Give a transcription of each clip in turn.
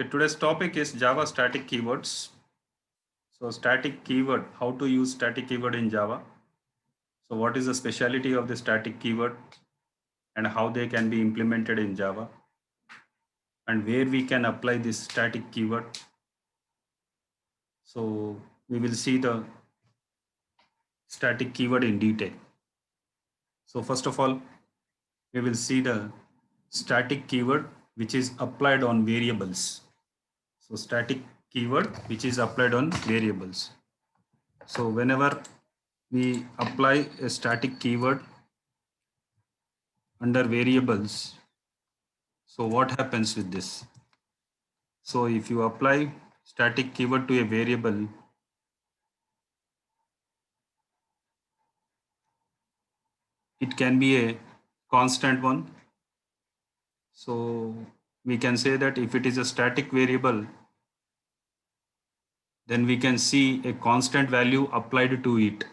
Okay, today's topic is Java static keywords. So static keyword, how to use static keyword in Java. So what is the speciality of the static keyword and how they can be implemented in Java and where we can apply this static keyword. So we will see the static keyword in detail. So first of all, we will see the static keyword which is applied on variables. So static keyword which is applied on variables. So whenever we apply a static keyword under variables, so what happens with this? So if you apply static keyword to a variable, it can be a constant one. So we can say that if it is a static variable, then we can see a constant value applied to it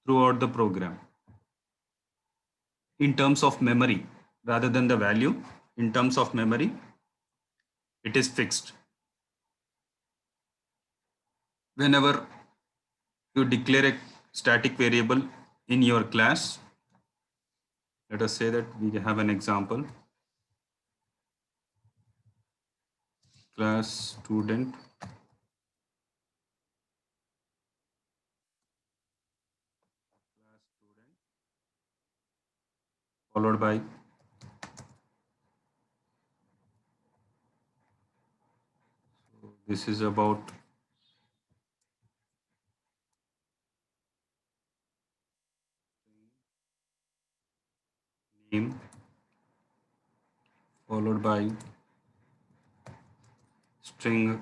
throughout the program in terms of memory rather than the value. In terms of memory, it is fixed. Whenever you declare a static variable in your class, let us say that we have an example, class student followed by this is about name followed by string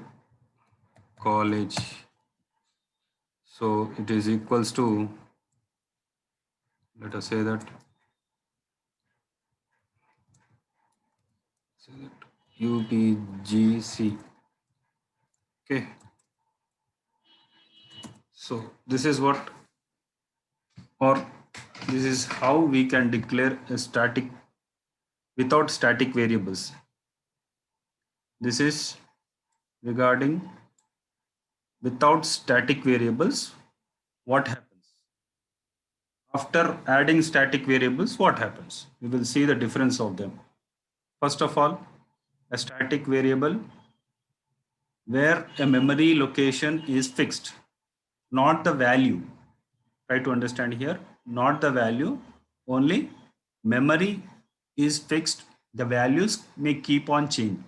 college. So it is equals to, let us say that UPGC. Okay. So this is what, or this is how we can declare a static without static variables. This is regarding without static variables, what happens? After adding static variables, what happens? We will see the difference of them. First of all, a static variable where a memory location is fixed, not the value. Try to understand here, not the value, only memory is fixed. The values may keep on changing.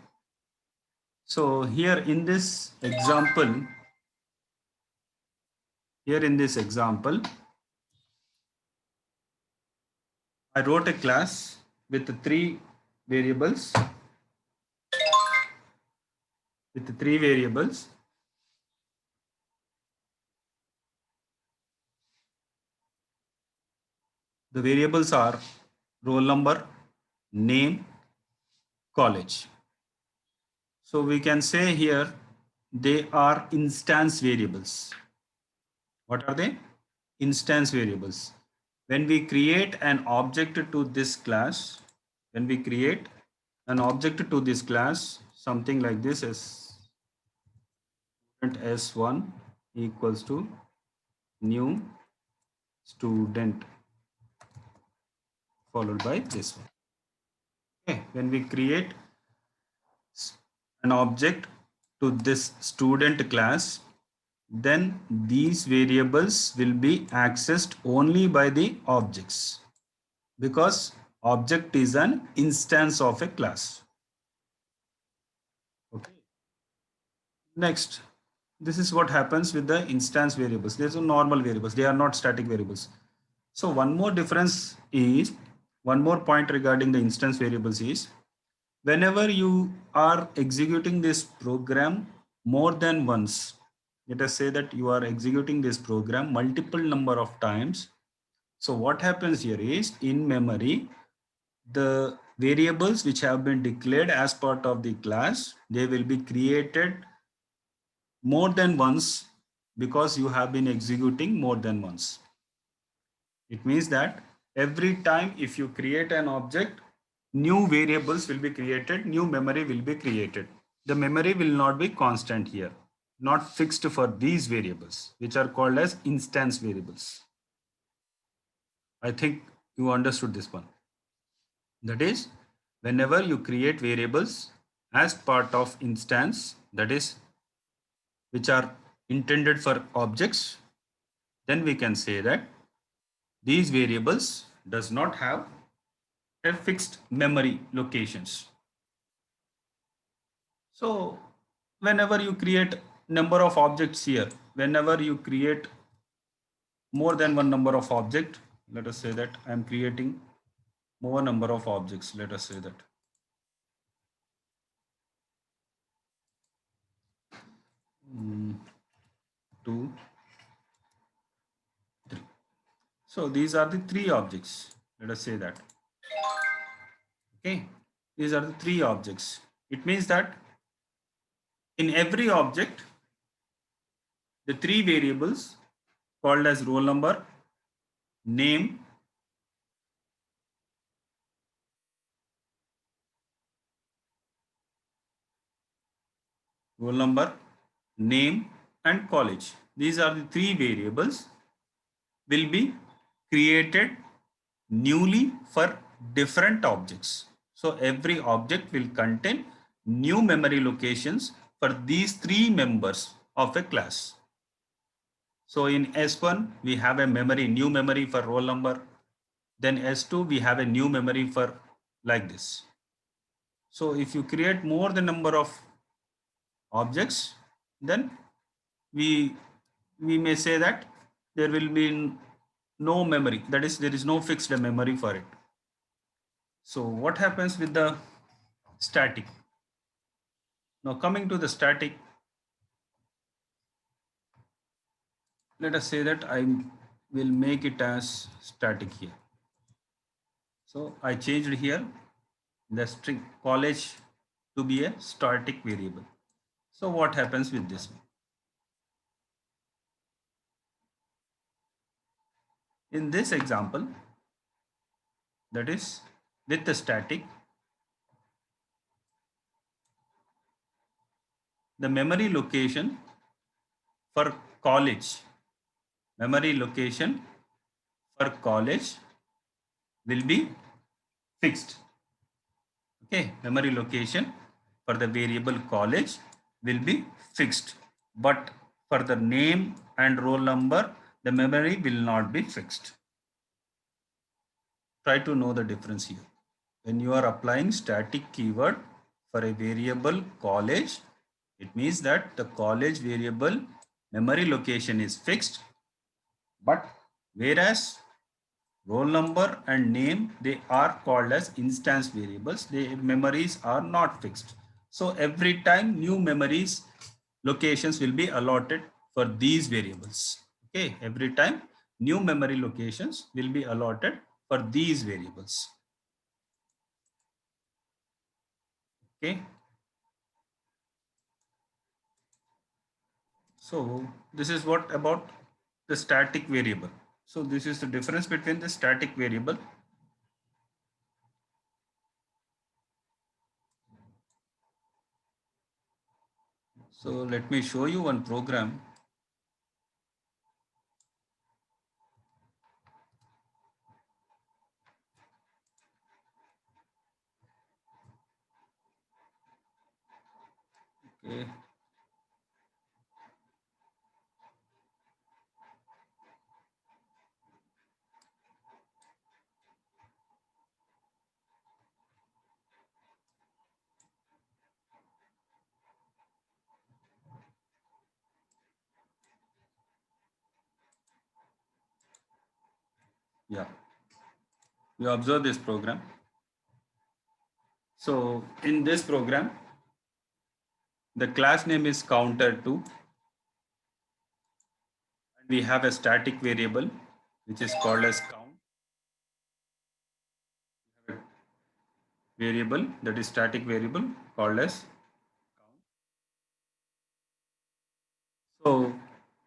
So here in this example, I wrote a class with three variables, The variables are roll number, name, college. So we can say here they are instance variables. What are they? Instance variables. When we create an object to this class, something like this is student S1 equals to new student followed by this one. Okay, when we create an object to this student class, then these variables will be accessed only by the objects because object is an instance of a class. Okay. Next, this is what happens with the instance variables. These are normal variables. They are not static variables. So one more point regarding the instance variables is whenever you are executing this program more than once, let us say that you are executing this program multiple number of times. So what happens here is in memory, the variables which have been declared as part of the class, they will be created more than once because you have been executing more than once. It means that every time if you create an object, new variables will be created, new memory will be created. the memory will not be constant here, not fixed for these variables, which are called as instance variables. I think you understood this one. That is, whenever you create variables as part of instance, that is, which are intended for objects, then we can say that these variables does not have a fixed memory locations. So whenever you create number of objects here, whenever you create more than one number of object, let us say that I am creating more number of objects, let us say that 2, 3. So these are the three objects, let us say that. Okay, these are the three objects. It means that in every object, the three variables called as roll number, name, roll number, name and college. These are the three variables will be created newly for different objects. So every object will contain new memory locations for these three members of a class. So in S1, we have a memory, new memory for roll number. Then S2, we have a new memory for like this. So if you create more the number of objects, then we may say that there will be no memory. That is, there is no fixed memory for it. So what happens with the static? Now coming to the static, let us say that I will make it as static here. So I changed here the string college to be a static variable. So what happens with this one? In this example, that is with the static, the memory location for college, memory location for college will be fixed. Okay, memory location for the variable college will be fixed, but for the name and roll number, the memory will not be fixed. Try to know the difference here. When you are applying static keyword for a variable college, it means that the college variable memory location is fixed, but whereas roll number and name, they are called as instance variables. Their memories are not fixed. So every time new memories locations will be allotted for these variables. Okay, every time new memory locations will be allotted for these variables. Okay. So this is what about the static variable. So this is the difference between the static variable. So let me show you one program. Okay. Yeah. You observe this program. So in this program, the class name is counter2, and we have a static variable which is called as count. Variable, that is static variable called as count. So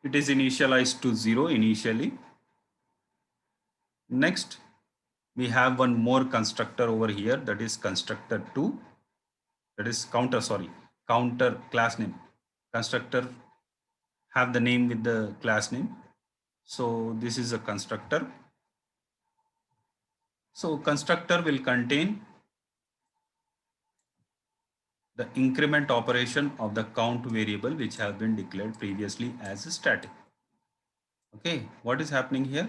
it is initialized to 0 initially. Next, we have one more constructor over here, that is constructor 2, that is counter, sorry, counter class name. Constructor have the name with the class name. So this is a constructor. So constructor will contain the increment operation of the count variable which have been declared previously as a static. Okay, what is happening here?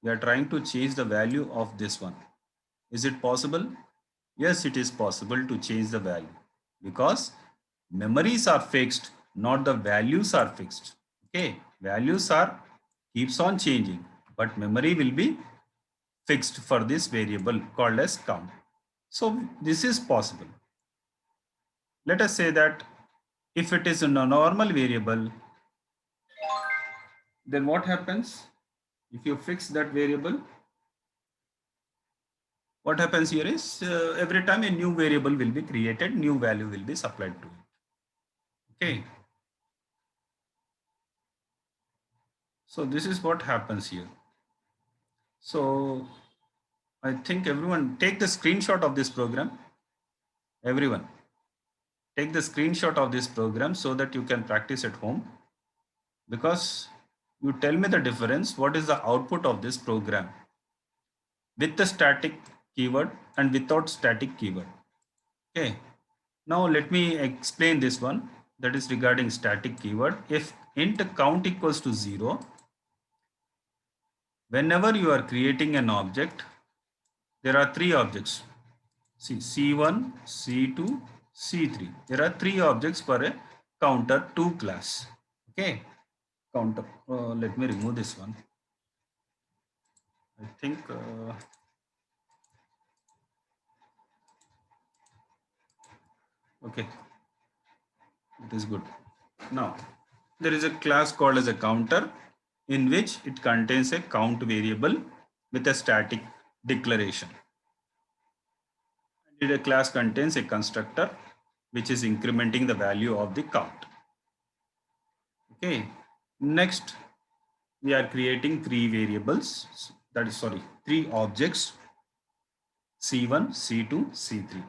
We are trying to change the value of this one. Is it possible? Yes, it is possible to change the value because memories are fixed, not the values are fixed. Okay, values are keeps on changing, but memory will be fixed for this variable called as count. So this is possible. Let us say that if it is a normal variable, then what happens? If you fix that variable, what happens here is every time a new variable will be created, new value will be supplied to it. Okay. So this is what happens here. So I think everyone take the screenshot of this program. Everyone take the screenshot of this program so that you can practice at home, because you tell me the difference. What is the output of this program with the static keyword and without static keyword? Okay. Now let me explain this one, that is regarding static keyword. If int count equals to 0, whenever you are creating an object, there are three objects. See, C1, C2, C3. There are three objects for a counter 2 class. Okay, counter. Let me remove this one. I think. Okay, it is good. Now, there is a class called as a counter, in which it contains a count variable with a static declaration. And a class contains a constructor which is incrementing the value of the count. Okay. Next, we are creating three variables. That is, sorry, three objects: C1, C2, C3.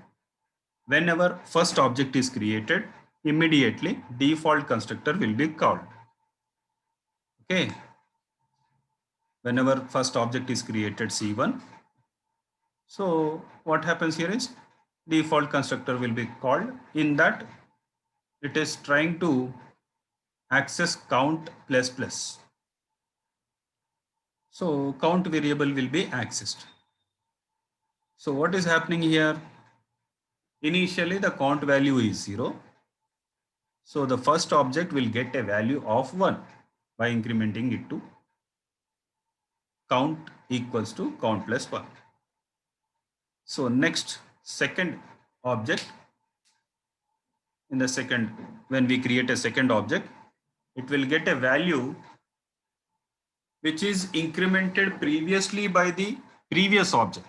Whenever first object is created, immediately default constructor will be called. Okay. Whenever first object is created, C1. So what happens here is default constructor will be called. In that, it is trying to access count plus plus. So count variable will be accessed. So what is happening here? Initially the count value is 0. So the first object will get a value of 1 by incrementing it to count equals to count plus 1. So next, second object, in the second, when we create a second object, it will get a value which is incremented previously by the previous object.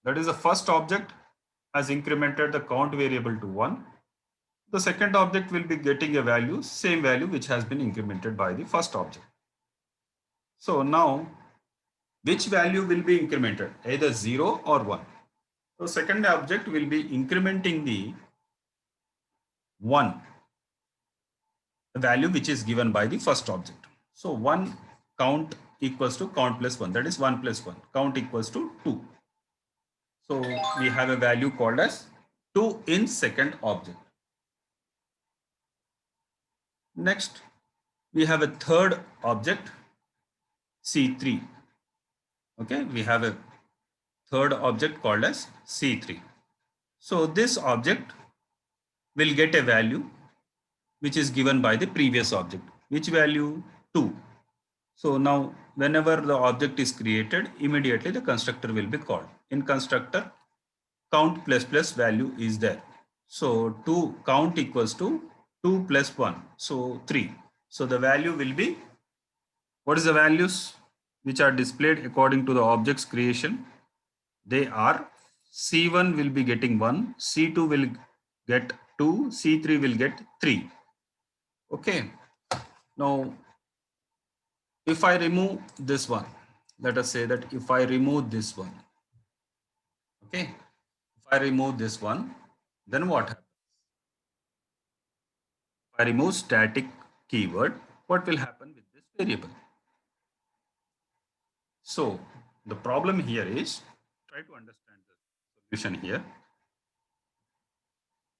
That is, the first object has incremented the count variable to 1. The second object will be getting a value, same value which has been incremented by the first object. So now, which value will be incremented? Either 0 or 1. So second object will be incrementing the 1, the value which is given by the first object. So 1 count equals to count plus 1. That is 1 plus 1. Count equals to 2. So we have a value called as 2 in second object. Next, we have a third object, C3. Okay, we have a third object called as C3. So this object will get a value which is given by the previous object. Which value? 2. So now whenever the object is created, immediately the constructor will be called. In constructor, count plus plus value is there. So 2 count equals to 2 plus 1. So 3. So the value will be, what is the values which are displayed according to the object's creation? They are C1 will be getting 1, C2 will get 2, C3 will get 3. Okay. Now, if I remove this one, let us say that if I remove this one, okay, if I remove this one, then what happens? If I remove static keyword, what will happen with this variable? So the problem here is, try to understand the solution here.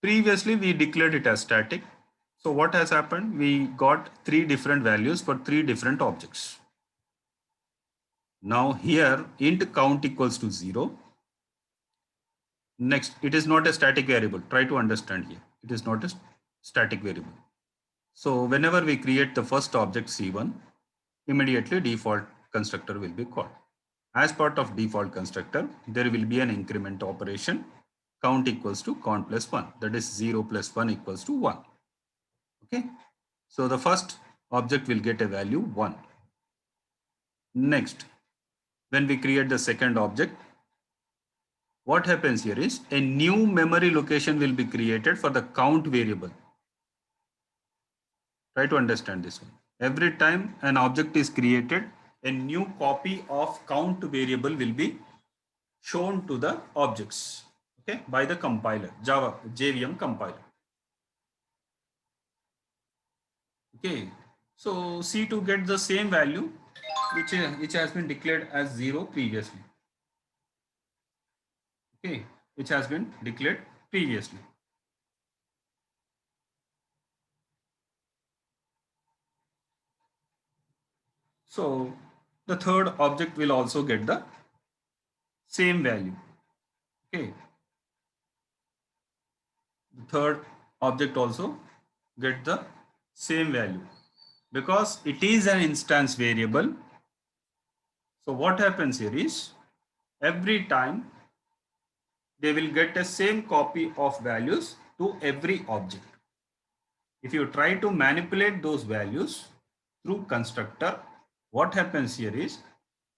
Previously, we declared it as static. So what has happened? We got three different values for three different objects. Now here int count equals to 0. Next, it is not a static variable. Try to understand here. It is not a static variable. So whenever we create the first object C1, immediately default constructor will be called. As part of default constructor, there will be an increment operation, count equals to count plus 1. That is 0 plus 1 equals to 1. Okay. So the first object will get a value 1. Next, when we create the second object, what happens here is a new memory location will be created for the count variable. Try to understand this one. Every time an object is created, a new copy of count variable will be shown to the objects, okay, by the compiler, Java JVM compiler. Okay, so C2 gets the same value which has been declared as 0 previously. Okay, which has been declared previously. So the third object will also get the same value. Okay, the third object also get the same value because it is an instance variable. So what happens here is every time they will get the same copy of values to every object. If you try to manipulate those values through constructor, what happens here is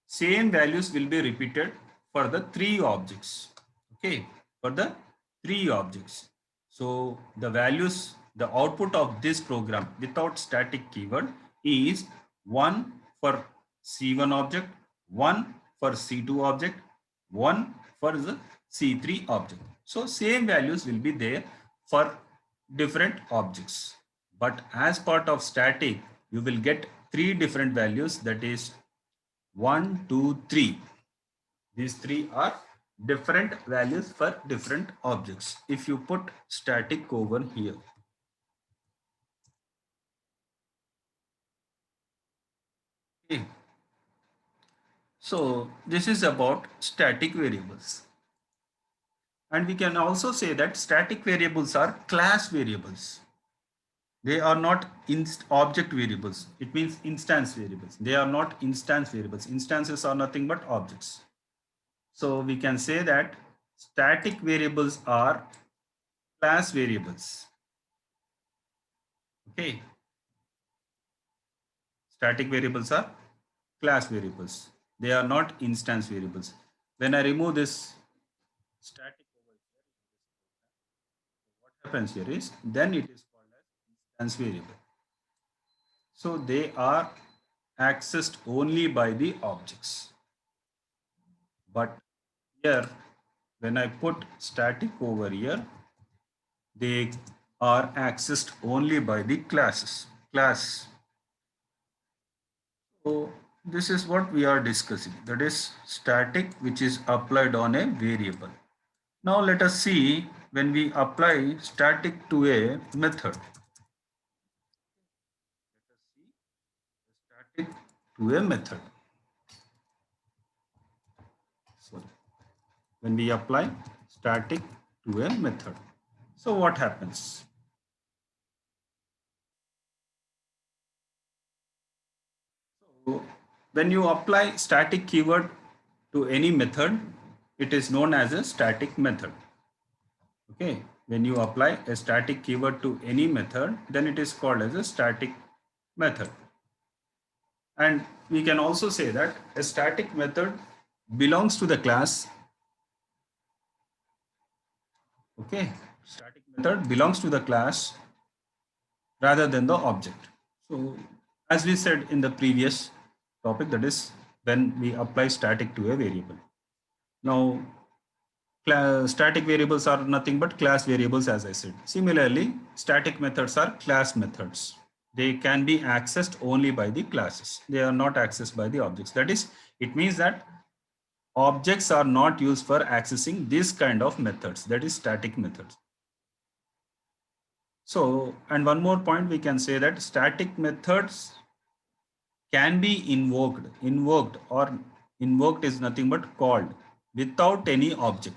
same values will be repeated for the three objects. Okay, for the three objects. So the values, the output of this program without static keyword is 1 for C1 object, 1 for C2 object, 1 for the C3 object. So same values will be there for different objects. But as part of static, you will get three different values, that is 1, 2, 3. These three are different values for different objects. If you put static over here, okay. So this is about static variables. And we can also say that static variables are class variables. They are not object variables. It means instance variables. They are not instance variables. Instances are nothing but objects. So we can say that static variables are class variables. Okay. Static variables are class variables. They are not instance variables. When I remove this static over here, what happens here is then it is called as instance variable. So they are accessed only by the objects. But here, when I put static over here, they are accessed only by the class. So this is what we are discussing, that is static which is applied on a variable. Now let us see when we apply static to a method. Let us see static to a method. So when we apply static to a method, so what happens? So when you apply static keyword to any method, it is known as a static method. Okay, when you apply a static keyword to any method, then it is called as a static method. And we can also say that a static method belongs to the class. Okay, static method belongs to the class rather than the object. So as we said in the previous topic, that is when we apply static to a variable. Now Static variables are nothing but class variables, as I said. Similarly, static methods are class methods. They can be accessed only by the classes. They are not accessed by the objects. That is, it means that objects are not used for accessing this kind of methods. That is static methods. So, and one more point, we can say that static methods can be invoked. Invoked is nothing but called without any object.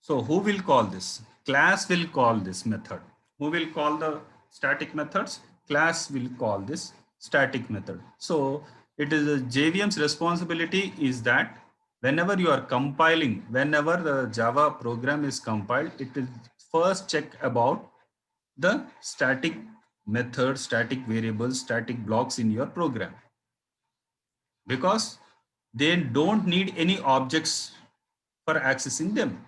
So who will call this? Class will call this method. Who will call the static methods? Class will call this static method. So it is a JVM's responsibility is that whenever you are compiling, whenever the Java program is compiled, it is first check about the static methods, static variables, static blocks in your program, because they don't need any objects for accessing them.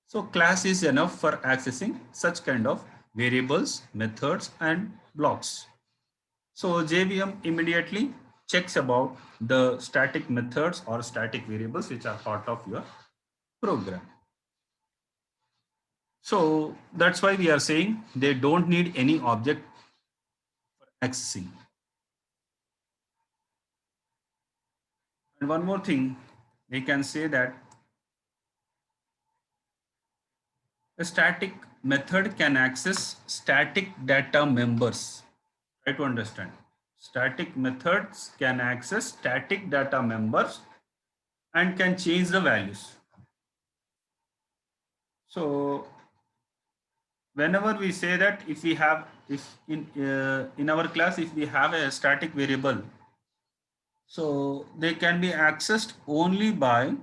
So class is enough for accessing such kind of variables, methods, and blocks. So JVM immediately checks about the static methods or static variables which are part of your program. So that's why we are saying they don't need any object for accessing. And one more thing, we can say that a static method can access static data members. Try to understand. Static methods can access static data members and can change the values. So whenever we say that if we have, if in our class, if we have a static variable, so they can be accessed only by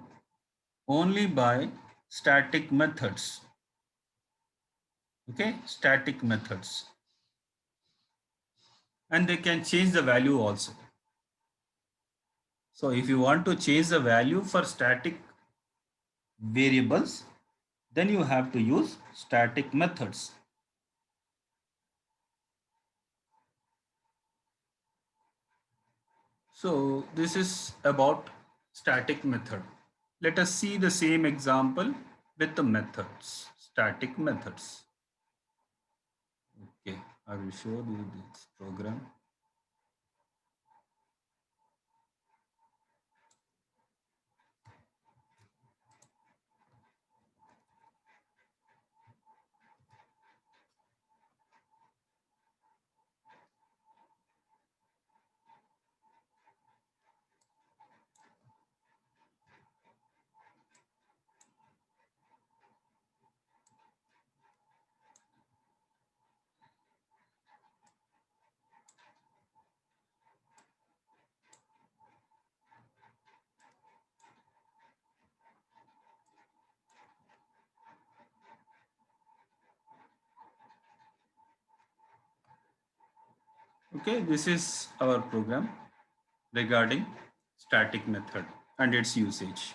static methods. Okay, static methods. And they can change the value also. So if you want to change the value for static variables, then you have to use static methods. So this is about static method. Let us see the same example with the methods, static methods. Okay, I will show you this program. Okay, this is our program regarding static method and its usage.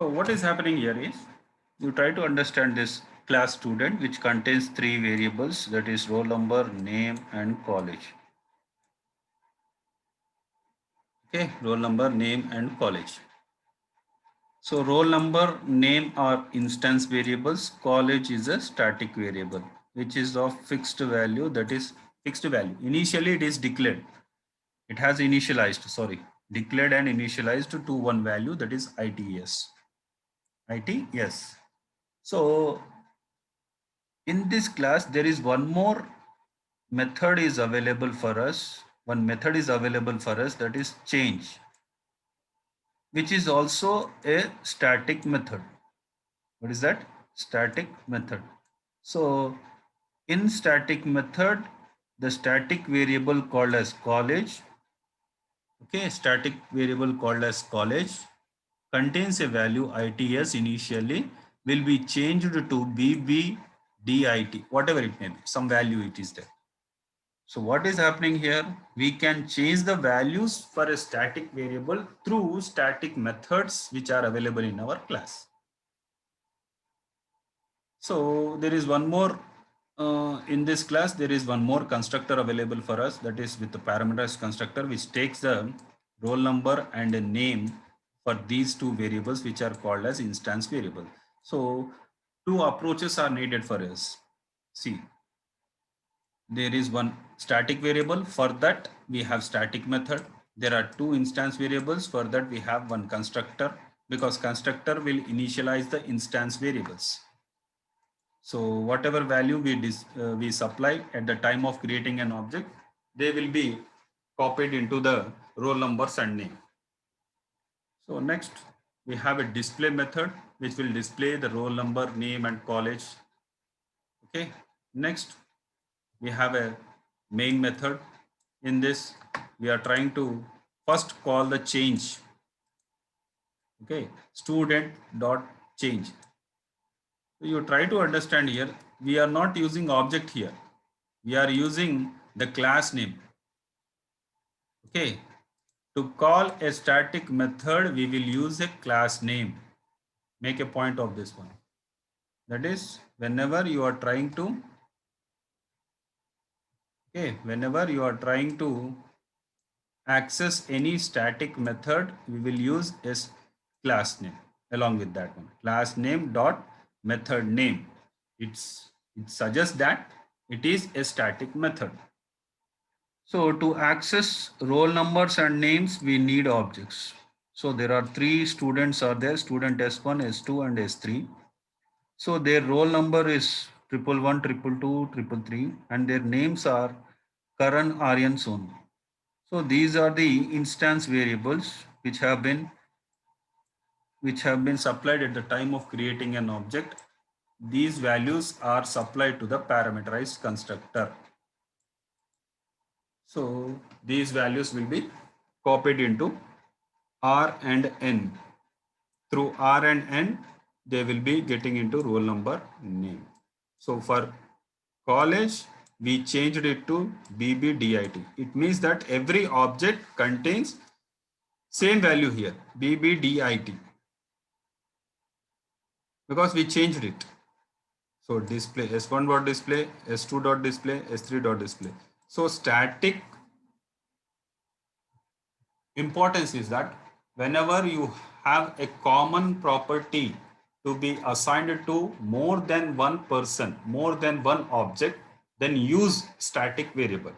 So what is happening here is, you try to understand this class student which contains three variables, that is roll number, name, and college. Okay, roll number, name, and college. So roll number, name are instance variables. College is a static variable which is of fixed value, that is fixed value. Initially it is declared. It has initialized, sorry, declared and initialized to one value, that is ITS. ITS. So in this class there is one more method is available for us. One method is available for us, that is change, which is also a static method. What is that? Static method. So in static method, the static variable called as college, okay, static variable called as college contains a value ITS initially, will be changed to BBDIT, whatever it may be, some value it is there. So what is happening here? We can change the values for a static variable through static methods which are available in our class. So there is one more In this class, there is one more constructor available for us, that is with the parameterized constructor, which takes the roll number and a name for these two variables, which are called as instance variable. So two approaches are needed for us. See, there is one static variable. For that, we have static method. There are two instance variables. For that, we have one constructor, because constructor will initialize the instance variables. So whatever value we supply at the time of creating an object, they will be copied into the roll numbers and name. So next, we have a display method which will display the roll number, name and college. Okay. Next, we have a main method. In this, we are trying to first call the change. Okay, student dot change. So you try to understand here, we are not using object here. We are using the class name. Okay, to call a static method, we will use a class name. Make a point of this one. That is, whenever you are trying to, whenever you are trying to access any static method, we will use a class name along with that one. Class name dot method name. It suggests that it is a static method. So to access roll numbers and names, we need objects. So there are three students are there, student S1, S2 and S3. So their roll number is 111, 222, 333 and their names are Karan, Aryan, Sonu. So these are the instance variables which have been supplied at the time of creating an object. These values are supplied to the parameterized constructor. So these values will be copied into R and N. Through R and N, they will be getting into roll number name. So for college, we changed it to BBDIT. It means that every object contains same value here, BBDIT, because we changed it. So display S1 dot display, S2 dot display, S3 dot display. So static importance is that whenever you have a common property to be assigned to more than one person, more than one object, then use static variable.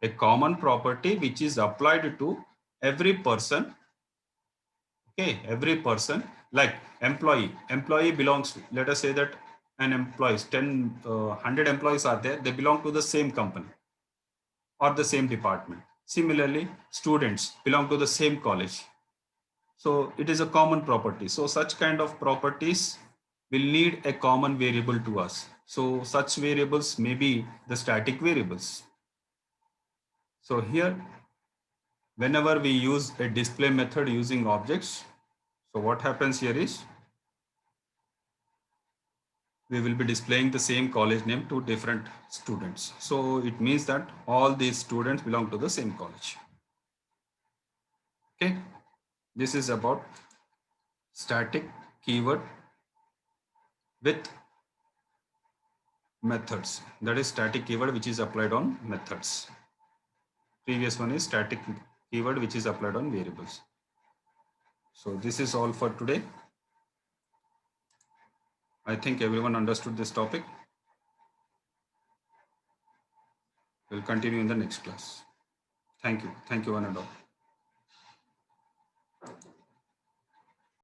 A common property which is applied to every person. Okay, every person, like employee belongs to, let us say that an employees 100 employees are there, they belong to the same company or the same department. Similarly, students belong to the same college. So it is a common property. So such kind of properties will need a common variable to us. So such variables may be the static variables. So here, whenever we use a display method using objects, so what happens here is we will be displaying the same college name to different students. So it means that all these students belong to the same college. Okay, this is about static keyword with methods. That is static keyword which is applied on methods. Previous one is static keyword which is applied on variables. So this is all for today. I think everyone understood this topic. We'll continue in the next class. Thank you. Thank you one and all.